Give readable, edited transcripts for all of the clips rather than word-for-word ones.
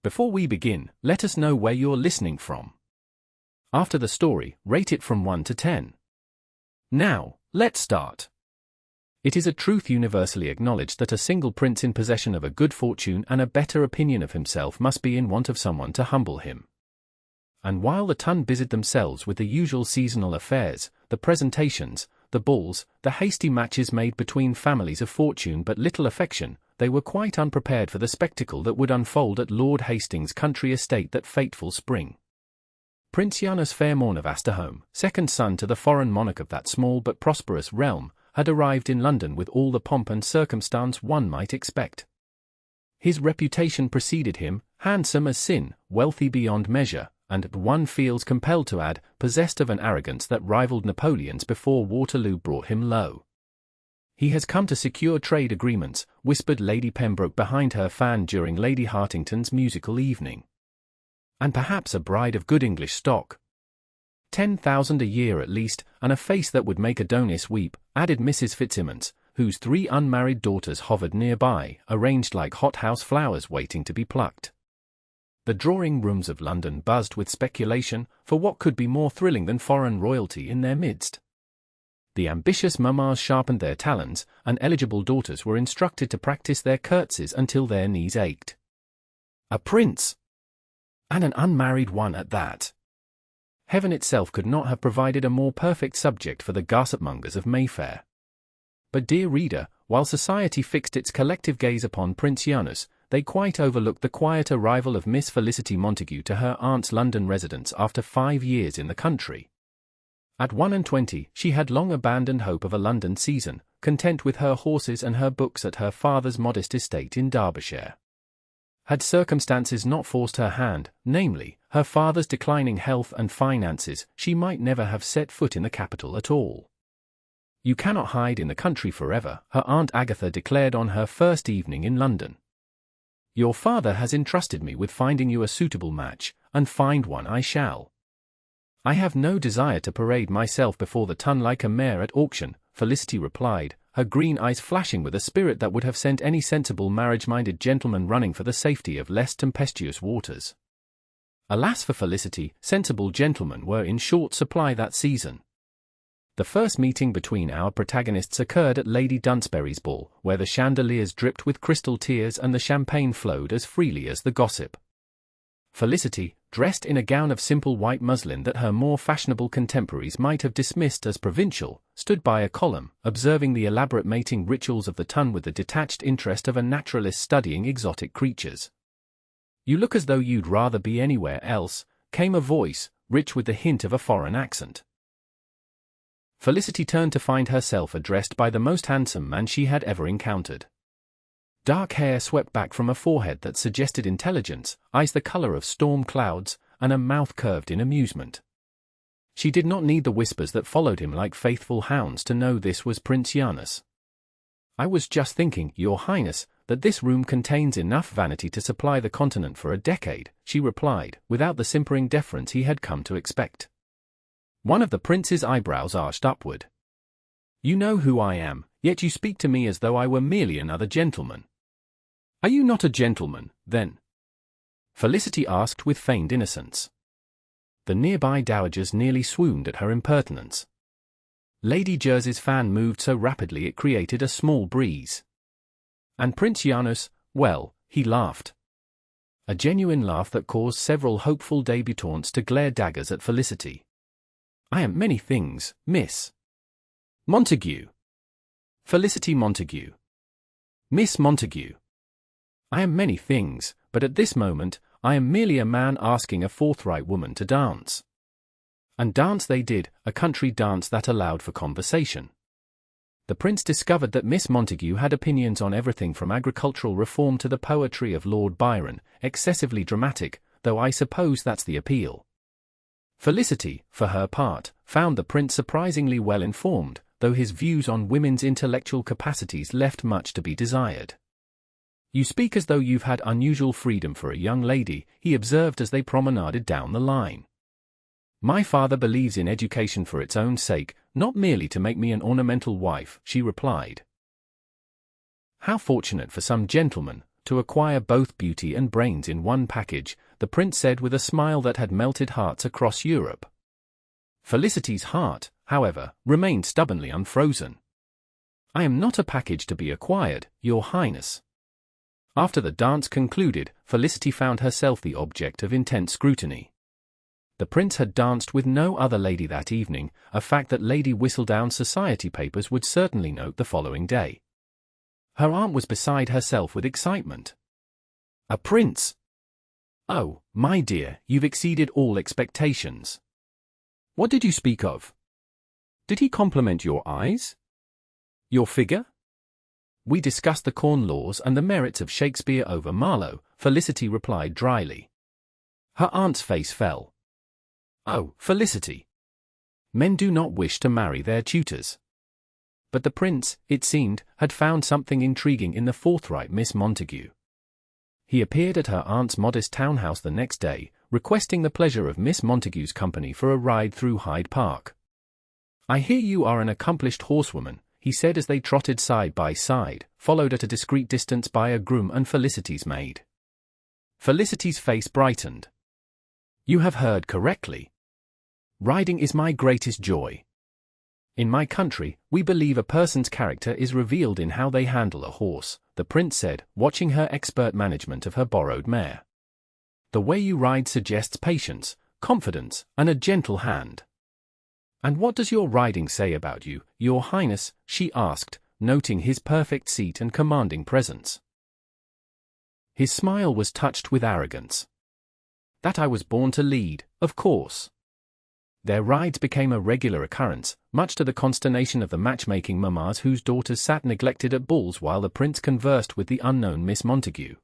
Before we begin, let us know where you're listening from. After the story, rate it from 1 to 10. Now, let's start. It is a truth universally acknowledged that a single prince in possession of a good fortune and a better opinion of himself must be in want of someone to humble him. And while the ton busied themselves with the usual seasonal affairs, the presentations, the balls, the hasty matches made between families of fortune but little affection, they were quite unprepared for the spectacle that would unfold at Lord Hastings' country estate that fateful spring. Prince Janus Fairmont of Asterholm, second son to the foreign monarch of that small but prosperous realm, had arrived in London with all the pomp and circumstance one might expect. His reputation preceded him, handsome as sin, wealthy beyond measure, and, one feels compelled to add, possessed of an arrogance that rivaled Napoleon's before Waterloo brought him low. "He has come to secure trade agreements," whispered Lady Pembroke behind her fan during Lady Hartington's musical evening. "And perhaps a bride of good English stock. 10,000 a year at least, and a face that would make Adonis weep," added Mrs. Fitzsimmons, whose 3 unmarried daughters hovered nearby, arranged like hothouse flowers waiting to be plucked. The drawing-rooms of London buzzed with speculation, for what could be more thrilling than foreign royalty in their midst? The ambitious mammas sharpened their talons, and eligible daughters were instructed to practice their curtsies until their knees ached. A prince! And an unmarried one at that! Heaven itself could not have provided a more perfect subject for the gossip-mongers of Mayfair. But dear reader, while society fixed its collective gaze upon Prince Janus, they quite overlooked the quiet arrival of Miss Felicity Montague to her aunt's London residence after 5 years in the country. At 21, she had long abandoned hope of a London season, content with her horses and her books at her father's modest estate in Derbyshire. Had circumstances not forced her hand, namely, her father's declining health and finances, she might never have set foot in the capital at all. "You cannot hide in the country forever," her Aunt Agatha declared on her first evening in London. "Your father has entrusted me with finding you a suitable match, and find one I shall. I have no desire to parade myself before the ton like a mare at auction," Felicity replied, her green eyes flashing with a spirit that would have sent any sensible marriage-minded gentleman running for the safety of less tempestuous waters. Alas for Felicity, sensible gentlemen were in short supply that season. The first meeting between our protagonists occurred at Lady Dunsbury's ball, where the chandeliers dripped with crystal tears and the champagne flowed as freely as the gossip. Felicity, dressed in a gown of simple white muslin that her more fashionable contemporaries might have dismissed as provincial, stood by a column, observing the elaborate mating rituals of the ton with the detached interest of a naturalist studying exotic creatures. "You look as though you'd rather be anywhere else," came a voice, rich with the hint of a foreign accent. Felicity turned to find herself addressed by the most handsome man she had ever encountered. Dark hair swept back from a forehead that suggested intelligence, eyes the color of storm clouds, and a mouth curved in amusement. She did not need the whispers that followed him like faithful hounds to know this was Prince Janus. "I was just thinking, Your Highness, that this room contains enough vanity to supply the continent for a decade," she replied, without the simpering deference he had come to expect. One of the prince's eyebrows arched upward. "You know who I am, yet you speak to me as though I were merely another gentleman." "Are you not a gentleman, then?" Felicity asked with feigned innocence. The nearby dowagers nearly swooned at her impertinence. Lady Jersey's fan moved so rapidly it created a small breeze. And Prince Janus, well, he laughed. A genuine laugh that caused several hopeful debutantes to glare daggers at Felicity. "I am many things, Miss Montague. Felicity Montague. Miss Montague. I am many things, but at this moment, I am merely a man asking a forthright woman to dance." And dance they did, a country dance that allowed for conversation. The prince discovered that Miss Montague had opinions on everything from agricultural reform to the poetry of Lord Byron, excessively dramatic, though I suppose that's the appeal. Felicity, for her part, found the prince surprisingly well informed, though his views on women's intellectual capacities left much to be desired. "You speak as though you've had unusual freedom for a young lady," he observed as they promenaded down the line. "My father believes in education for its own sake, not merely to make me an ornamental wife," she replied. "How fortunate for some gentlemen," to acquire both beauty and brains in one package, the prince said with a smile that had melted hearts across Europe. Felicity's heart, however, remained stubbornly unfrozen. "I am not a package to be acquired, Your Highness." After the dance concluded, Felicity found herself the object of intense scrutiny. The prince had danced with no other lady that evening, a fact that Lady Whistledown's society papers would certainly note the following day. Her aunt was beside herself with excitement. "A prince? Oh, my dear, you've exceeded all expectations. What did you speak of? Did he compliment your eyes? Your figure?" "We discussed the Corn Laws and the merits of Shakespeare over Marlowe," Felicity replied dryly. Her aunt's face fell. "Oh, Felicity. Men do not wish to marry their tutors." But the prince, it seemed, had found something intriguing in the forthright Miss Montague. He appeared at her aunt's modest townhouse the next day, requesting the pleasure of Miss Montague's company for a ride through Hyde Park. "I hear you are an accomplished horsewoman," he said as they trotted side by side, followed at a discreet distance by a groom and Felicity's maid. Felicity's face brightened. "You have heard correctly. Riding is my greatest joy. In my country, we believe a person's character is revealed in how they handle a horse," the prince said, watching her expert management of her borrowed mare. "The way you ride suggests patience, confidence, and a gentle hand." "And what does your riding say about you, Your Highness?" she asked, noting his perfect seat and commanding presence. His smile was touched with arrogance. "That I was born to lead, of course." Their rides became a regular occurrence, much to the consternation of the matchmaking mammas whose daughters sat neglected at balls while the prince conversed with the unknown Miss Montague.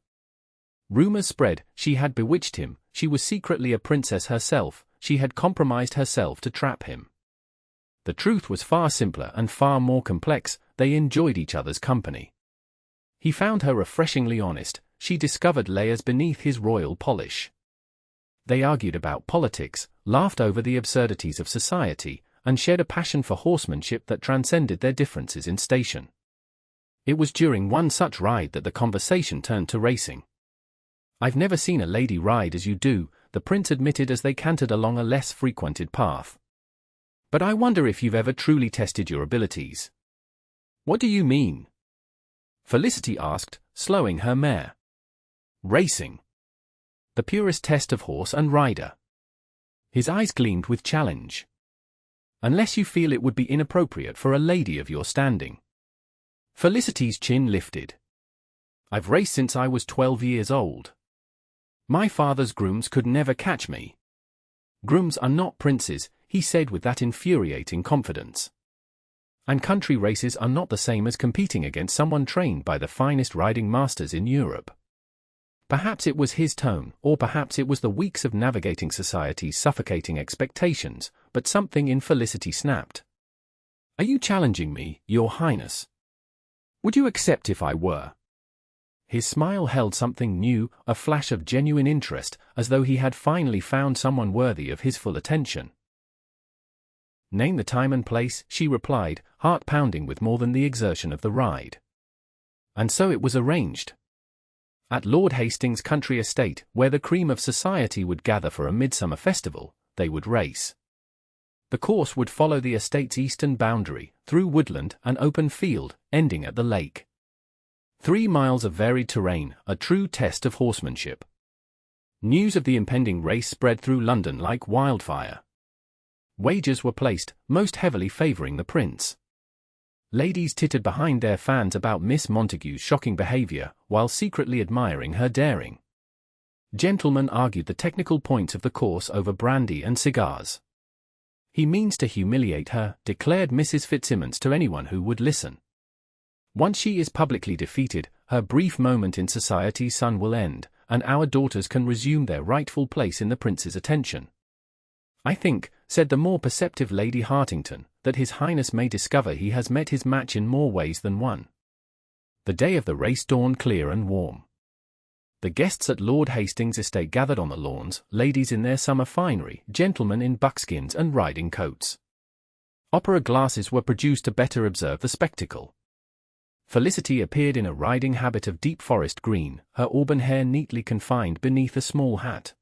Rumors spread, she had bewitched him, she was secretly a princess herself, she had compromised herself to trap him. The truth was far simpler and far more complex, they enjoyed each other's company. He found her refreshingly honest, she discovered layers beneath his royal polish. They argued about politics, laughed over the absurdities of society, and shared a passion for horsemanship that transcended their differences in station. It was during one such ride that the conversation turned to racing. "I've never seen a lady ride as you do," the prince admitted as they cantered along a less frequented path. "But I wonder if you've ever truly tested your abilities." "What do you mean?" Felicity asked, slowing her mare. "Racing. The purest test of horse and rider." His eyes gleamed with challenge. "Unless you feel it would be inappropriate for a lady of your standing." Felicity's chin lifted. "I've raced since I was 12 years old. My father's grooms could never catch me." "Grooms are not princes," he said with that infuriating confidence. "And country races are not the same as competing against someone trained by the finest riding masters in Europe." Perhaps it was his tone, or perhaps it was the weeks of navigating society's suffocating expectations, but something in Felicity snapped. "Are you challenging me, Your Highness? Would you accept if I were?" His smile held something new, a flash of genuine interest, as though he had finally found someone worthy of his full attention. "Name the time and place," she replied, heart pounding with more than the exertion of the ride. And so it was arranged. At Lord Hastings' country estate, where the cream of society would gather for a midsummer festival, they would race. The course would follow the estate's eastern boundary, through woodland and open field, ending at the lake. 3 miles of varied terrain, a true test of horsemanship. News of the impending race spread through London like wildfire. Wagers were placed, most heavily favouring the prince. Ladies tittered behind their fans about Miss Montague's shocking behaviour, while secretly admiring her daring. Gentlemen argued the technical points of the course over brandy and cigars. "He means to humiliate her," declared Mrs. Fitzsimmons to anyone who would listen. "Once she is publicly defeated, her brief moment in society's sun will end, and our daughters can resume their rightful place in the prince's attention." "I think," said the more perceptive Lady Hartington, "that His Highness may discover he has met his match in more ways than one." The day of the race dawned clear and warm. The guests at Lord Hastings' estate gathered on the lawns, ladies in their summer finery, gentlemen in buckskins and riding coats. Opera glasses were produced to better observe the spectacle. Felicity appeared in a riding habit of deep forest green, her auburn hair neatly confined beneath a small hat.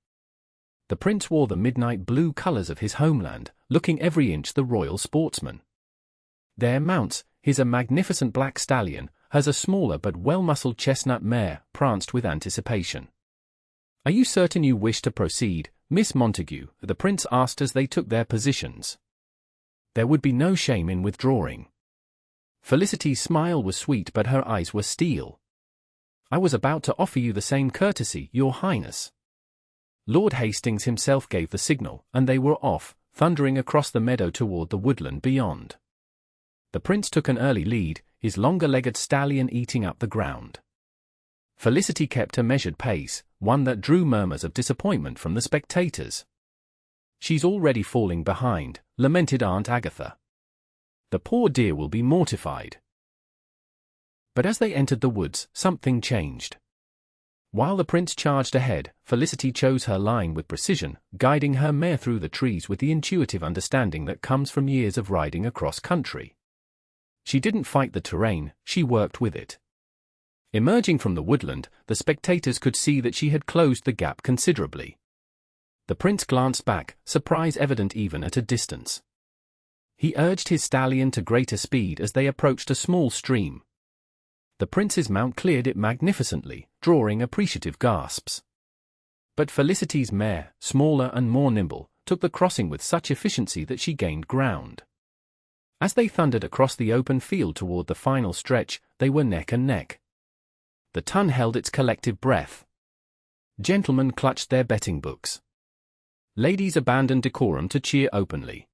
The prince wore the midnight blue colors of his homeland, looking every inch the royal sportsman. Their mounts, his a magnificent black stallion, hers a smaller but well-muscled chestnut mare, pranced with anticipation. "Are you certain you wish to proceed, Miss Montague?" the prince asked as they took their positions. "There would be no shame in withdrawing." Felicity's smile was sweet but her eyes were steel. "I was about to offer you the same courtesy, Your Highness." Lord Hastings himself gave the signal, and they were off, thundering across the meadow toward the woodland beyond. The prince took an early lead, his longer-legged stallion eating up the ground. Felicity kept a measured pace, one that drew murmurs of disappointment from the spectators. "She's already falling behind," lamented Aunt Agatha. "The poor dear will be mortified." But as they entered the woods, something changed. While the prince charged ahead, Felicity chose her line with precision, guiding her mare through the trees with the intuitive understanding that comes from years of riding across country. She didn't fight the terrain, she worked with it. Emerging from the woodland, the spectators could see that she had closed the gap considerably. The prince glanced back, surprise evident even at a distance. He urged his stallion to greater speed as they approached a small stream. The prince's mount cleared it magnificently, drawing appreciative gasps. But Felicity's mare, smaller and more nimble, took the crossing with such efficiency that she gained ground. As they thundered across the open field toward the final stretch, they were neck and neck. The ton held its collective breath. Gentlemen clutched their betting books. Ladies abandoned decorum to cheer openly.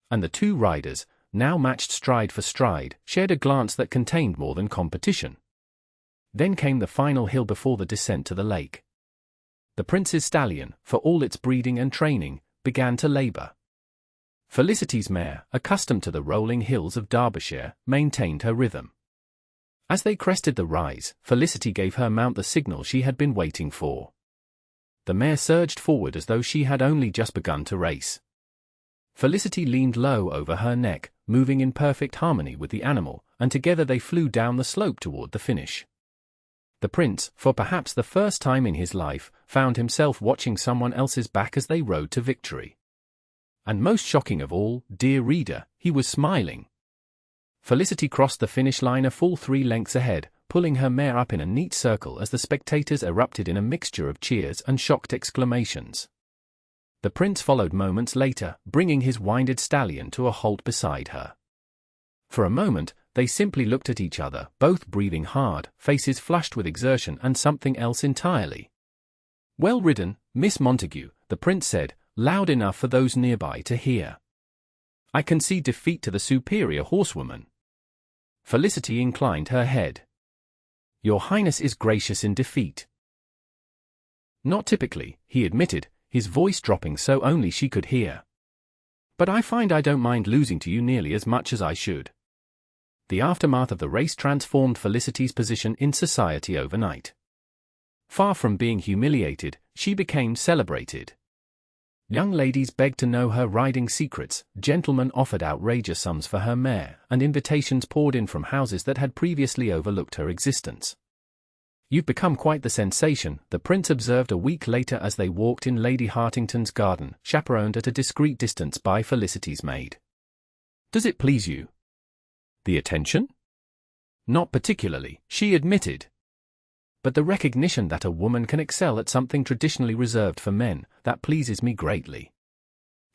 And the two riders, now matched stride for stride, shared a glance that contained more than competition. Then came the final hill before the descent to the lake. The prince's stallion, for all its breeding and training, began to labor. Felicity's mare, accustomed to the rolling hills of Derbyshire, maintained her rhythm. As they crested the rise, Felicity gave her mount the signal she had been waiting for. The mare surged forward as though she had only just begun to race. Felicity leaned low over her neck, moving in perfect harmony with the animal, and together they flew down the slope toward the finish. The prince, for perhaps the first time in his life, found himself watching someone else's back as they rode to victory. And most shocking of all, dear reader, he was smiling. Felicity crossed the finish line a full 3 lengths ahead, pulling her mare up in a neat circle as the spectators erupted in a mixture of cheers and shocked exclamations. The prince followed moments later, bringing his winded stallion to a halt beside her. For a moment, they simply looked at each other, both breathing hard, faces flushed with exertion and something else entirely. "Well ridden, Miss Montague," the prince said, loud enough for those nearby to hear. "I concede defeat to the superior horsewoman." Felicity inclined her head. "Your Highness is gracious in defeat." "Not typically," he admitted, his voice dropping so only she could hear. "But I find I don't mind losing to you nearly as much as I should." The aftermath of the race transformed Felicity's position in society overnight. Far from being humiliated, she became celebrated. Young ladies begged to know her riding secrets, gentlemen offered outrageous sums for her mare, and invitations poured in from houses that had previously overlooked her existence. "You've become quite the sensation," the prince observed a week later as they walked in Lady Hartington's garden, chaperoned at a discreet distance by Felicity's maid. "Does it please you?" "The attention?" "Not particularly," she admitted. "But the recognition that a woman can excel at something traditionally reserved for men, that pleases me greatly."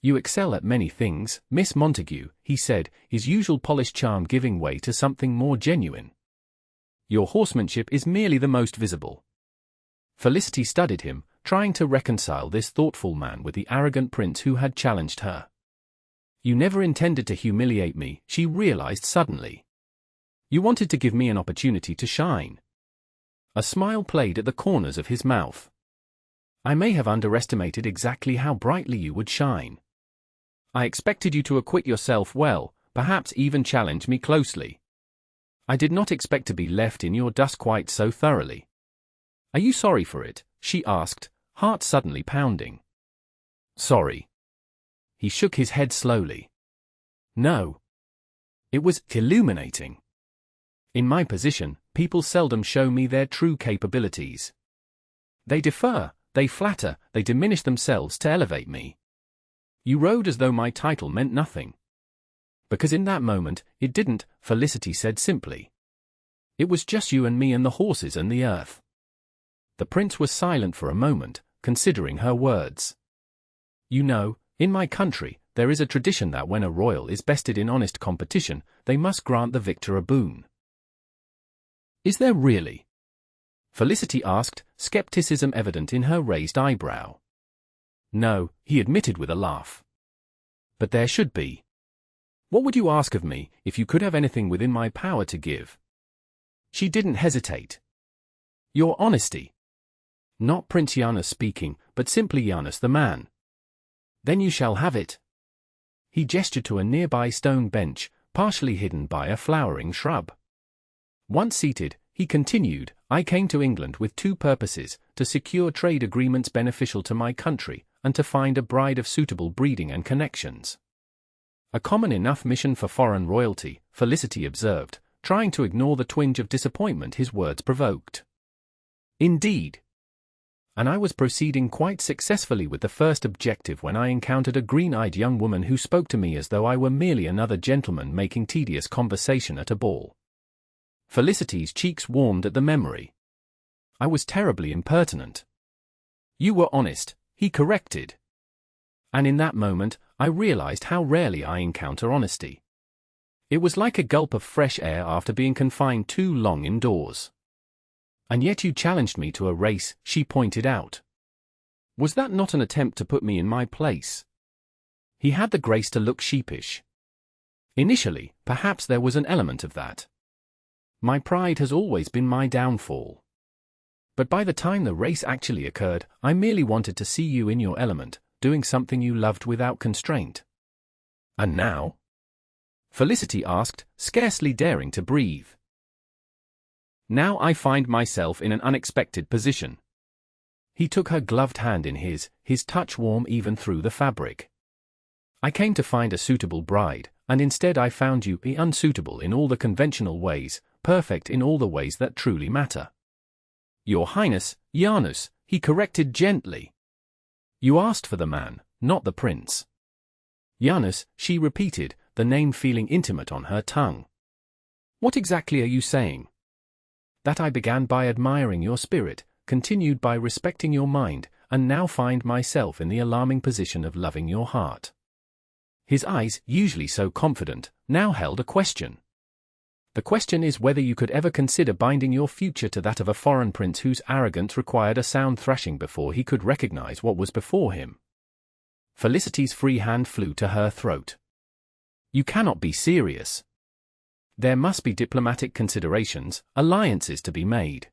"You excel at many things, Miss Montague," he said, his usual polished charm giving way to something more genuine. "Your horsemanship is merely the most visible." Felicity studied him, trying to reconcile this thoughtful man with the arrogant prince who had challenged her. "You never intended to humiliate me," she realized suddenly. "You wanted to give me an opportunity to shine." A smile played at the corners of his mouth. "I may have underestimated exactly how brightly you would shine. I expected you to acquit yourself well, perhaps even challenge me closely. I did not expect to be left in your dust quite so thoroughly." "Are you sorry for it?" she asked, heart suddenly pounding. "Sorry." He shook his head slowly. "No. It was illuminating. In my position, people seldom show me their true capabilities. They defer, they flatter, they diminish themselves to elevate me. You rode as though my title meant nothing. Because in that moment, it didn't, Felicity said simply. It was just you and me and the horses and the earth. The prince was silent for a moment, considering her words. You know, in my country, there is a tradition that when a royal is bested in honest competition, they must grant the victor a boon. Is there really? Felicity asked, skepticism evident in her raised eyebrow. No, he admitted with a laugh. But there should be. What would you ask of me if you could have anything within my power to give? She didn't hesitate. Your honesty. Not Prince Janus speaking, but simply Janus the man. Then you shall have it. He gestured to a nearby stone bench, partially hidden by a flowering shrub. Once seated, he continued, I came to England with two purposes, to secure trade agreements beneficial to my country, and to find a bride of suitable breeding and connections. A common enough mission for foreign royalty, Felicity observed, trying to ignore the twinge of disappointment his words provoked. Indeed. And I was proceeding quite successfully with the first objective when I encountered a green-eyed young woman who spoke to me as though I were merely another gentleman making tedious conversation at a ball. Felicity's cheeks warmed at the memory. I was terribly impertinent. You were honest, he corrected. And in that moment, I realized how rarely I encounter honesty. It was like a gulp of fresh air after being confined too long indoors. And yet you challenged me to a race, she pointed out. Was that not an attempt to put me in my place? He had the grace to look sheepish. Initially, perhaps there was an element of that. My pride has always been my downfall. But by the time the race actually occurred, I merely wanted to see you in your element, doing something you loved without constraint. And now? Felicity asked, scarcely daring to breathe. Now I find myself in an unexpected position. He took her gloved hand in his touch warm even through the fabric. I came to find a suitable bride, and instead I found you unsuitable in all the conventional ways, perfect in all the ways that truly matter. Your Highness, Janus, he corrected gently. You asked for the man, not the prince. Janus, she repeated, the name feeling intimate on her tongue. What exactly are you saying? That I began by admiring your spirit, continued by respecting your mind, and now find myself in the alarming position of loving your heart. His eyes, usually so confident, now held a question. The question is whether you could ever consider binding your future to that of a foreign prince whose arrogance required a sound thrashing before he could recognize what was before him. Felicity's free hand flew to her throat. You cannot be serious. There must be diplomatic considerations, alliances to be made.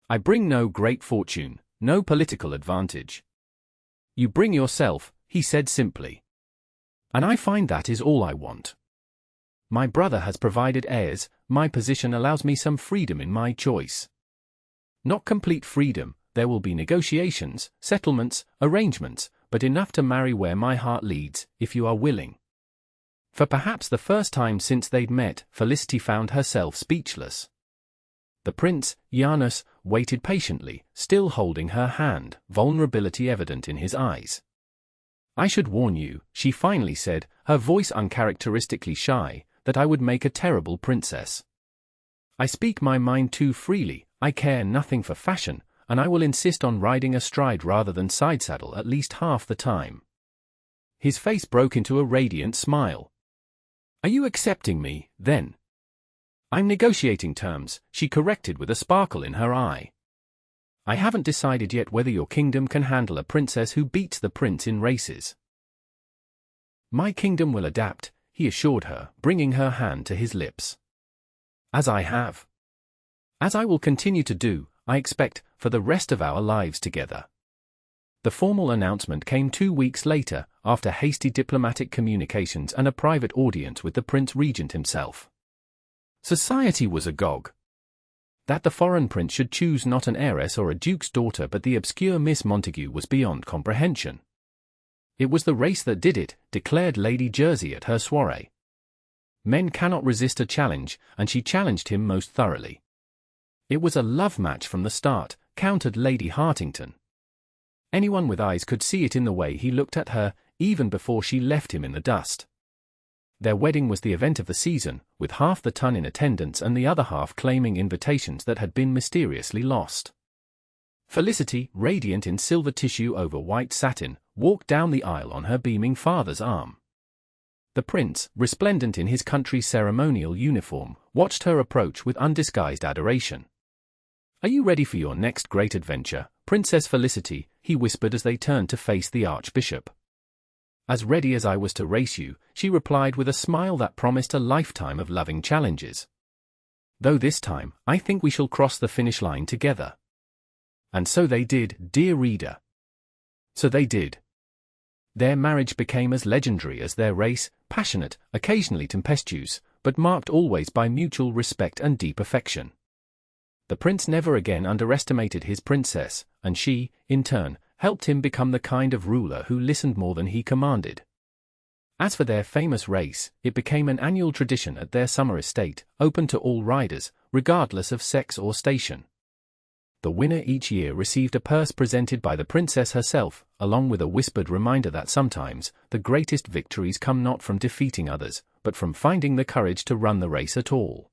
I bring no great fortune, no political advantage. You bring yourself, he said simply. And I find that is all I want. My brother has provided heirs, my position allows me some freedom in my choice. Not complete freedom, there will be negotiations, settlements, arrangements, but enough to marry where my heart leads, if you are willing. For perhaps the first time since they'd met, Felicity found herself speechless. The prince, Janus, waited patiently, still holding her hand, vulnerability evident in his eyes. I should warn you, she finally said, her voice uncharacteristically shy, that I would make a terrible princess. I speak my mind too freely, I care nothing for fashion, and I will insist on riding astride rather than side saddle at least half the time. His face broke into a radiant smile. Are you accepting me, then? I'm negotiating terms, she corrected with a sparkle in her eye. I haven't decided yet whether your kingdom can handle a princess who beats the prince in races. My kingdom will adapt, he assured her, bringing her hand to his lips. As I have. As I will continue to do, I expect, for the rest of our lives together. The formal announcement came 2 weeks later, after hasty diplomatic communications and a private audience with the Prince Regent himself. Society was agog. That the foreign prince should choose not an heiress or a duke's daughter but the obscure Miss Montague was beyond comprehension. It was the race that did it, declared Lady Jersey at her soiree. Men cannot resist a challenge, and she challenged him most thoroughly. It was a love match from the start, countered Lady Hartington. Anyone with eyes could see it in the way he looked at her, even before she left him in the dust. Their wedding was the event of the season, with half the ton in attendance and the other half claiming invitations that had been mysteriously lost. Felicity, radiant in silver tissue over white satin, walked down the aisle on her beaming father's arm. The prince, resplendent in his country's ceremonial uniform, watched her approach with undisguised adoration. "Are you ready for your next great adventure, Princess Felicity?" he whispered as they turned to face the Archbishop. "As ready as I was to race you," she replied with a smile that promised a lifetime of loving challenges. "Though this time, I think we shall cross the finish line together." And so they did, dear reader. So they did. Their marriage became as legendary as their race, passionate, occasionally tempestuous, but marked always by mutual respect and deep affection. The prince never again underestimated his princess, and she, in turn, helped him become the kind of ruler who listened more than he commanded. As for their famous race, it became an annual tradition at their summer estate, open to all riders, regardless of sex or station. The winner each year received a purse presented by the princess herself, along with a whispered reminder that sometimes, the greatest victories come not from defeating others, but from finding the courage to run the race at all.